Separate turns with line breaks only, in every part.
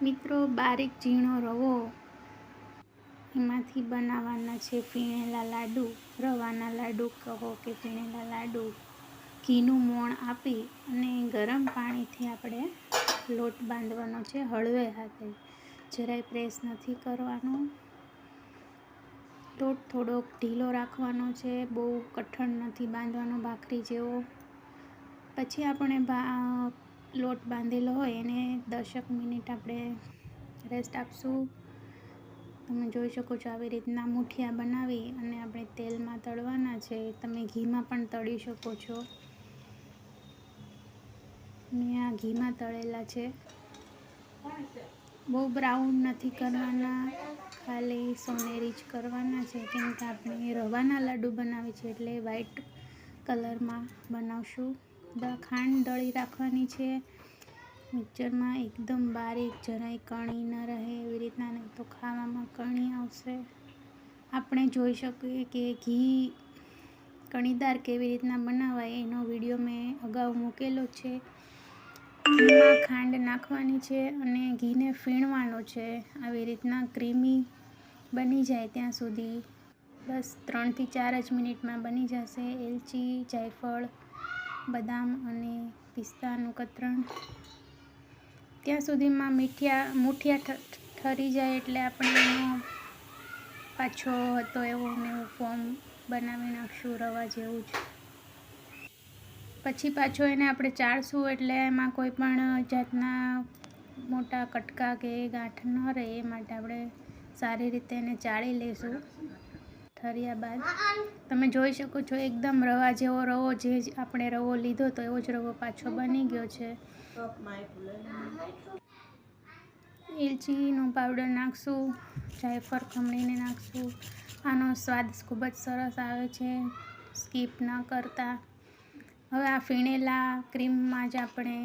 મિત્રો, બારીક ઝીણો રવો એમાંથી બનાવવાના છે ફીણેલા લાડુ. રવાના લાડુ કહો કે ફીણેલા લાડુ. ઘીનું મોણ આપી અને ગરમ પાણીથી આપણે લોટ બાંધવાનો છે હળવે હાથે. જરાય પ્રેસ નથી કરવાનો. લોટ થોડોક ઢીલો રાખવાનો છે, બહુ કઠણ નથી બાંધવાનો ભાખરી જેવો. પછી આપણે લોટ બાંધેલો હોય એને 10 મિનિટ આપણે રેસ્ટ આપશું. તમે જોઈ શકો છો આવી રીતના મુઠિયા બનાવી અને આપણે તેલમાં તળવાના છે. તમે ઘીમાં પણ તળી શકો છો. મેં આ ઘીમાં તળેલા છે. બહુ બ્રાઉન નથી કરવાના, ખાલી સોનેરી જ કરવાના છે, કેમ કે આપણે રવાના લાડુ બનાવીએ છીએ એટલે વ્હાઈટ કલરમાં બનાવશું. ખાંડ દળી રાખવાની છે મિક્સરમાં, એકદમ બારીક, જરાય કણી ન રહે એવી રીતના, નહીં તો ખાવામાં કણી આવશે. આપણે જોઈ શકીએ કે ઘી કણીદાર કેવી રીતના બનાવાય એનો વિડીયો મેં અગાઉ મૂકેલો છે. ઘીમાં ખાંડ નાખવાની છે અને ઘીને ફીણવાનું છે આવી રીતના ક્રીમી બની જાય ત્યાં સુધી. બસ 3 થી 4 જ મિનિટમાં બની જશે. એલચી, જાયફળ, બદામ અને પિસ્તાનું કતરણ. ત્યાં સુધીમાં મુઠિયા ઠરી જાય એટલે આપણે એનો પાછો હતો એવો ને એવું ફોર્મ બનાવી નાખશું રવા જેવું જ. પછી પાછો એને આપણે ચાળશું એટલે એમાં કોઈ પણ જાતના મોટા કટકા કે ગાંઠ ન રહે એ માટે આપણે સારી રીતે એને ચાળી લઈશું. ઠર્યા બાદ તમે જોઈ શકો છો એકદમ રવા જેવો રવો, જે આપણે રવો લીધો તો એવો જ રવો પાછો બની ગયો છે. એલચીનો પાવડર નાખશું, જાયફળ ખમણીને નાખશું. આનો સ્વાદ ખૂબ જ સરસ આવે છે, સ્કીપ ન કરતા. હવે આ ફીણેલા ક્રીમમાં જ આપણે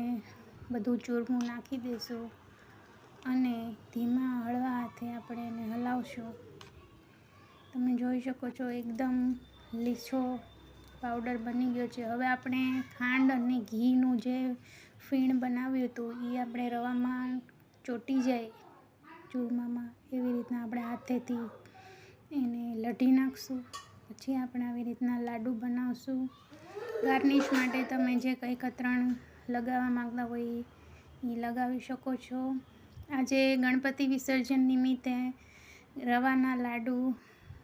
બધું ચૂરમું નાખી દઈશું અને ધીમા હળવા હાથે આપણે એને હલાવશું. તમે જોઈ શકો છો એકદમ લીસો પાવડર બની ગયો છે. હવે આપણે ખાંડ અને ઘીનું જે ફીણ બનાવ્યું હતું એ આપણે રવામાં ચોંટી જાય ચૂરમામાં, એવી રીતના આપણે હાથેથી એને લઢી નાખશું. પછી આપણે આવી રીતના લાડુ બનાવશું. ગાર્નિશ માટે તમે જે કંઈ કતરણ લગાવવા માંગતા હોય એ લગાવી શકો છો. આજે ગણપતિ વિસર્જન નિમિત્તે રવાના લાડુ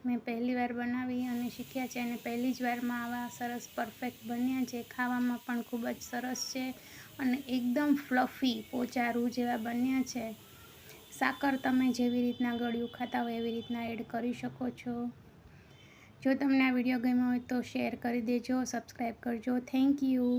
મેં પહેલી વાર બનાવી અને શીખ્યા છે અને પહેલી જ વારમાં આવા સરસ પરફેક્ટ બન્યા છે. ખાવામાં પણ ખૂબ જ સરસ છે અને એકદમ ફ્લફી પોચા રૂ જેવા બન્યા છે. સાકર તમે જેવી રીતના ગળ્યું ખાતા હોય એવી રીતના એડ કરી શકો છો. જો તમને આ વિડીયો ગમ્યો હોય તો શેર કરી દેજો, સબસ્ક્રાઈબ કરજો. Thank you.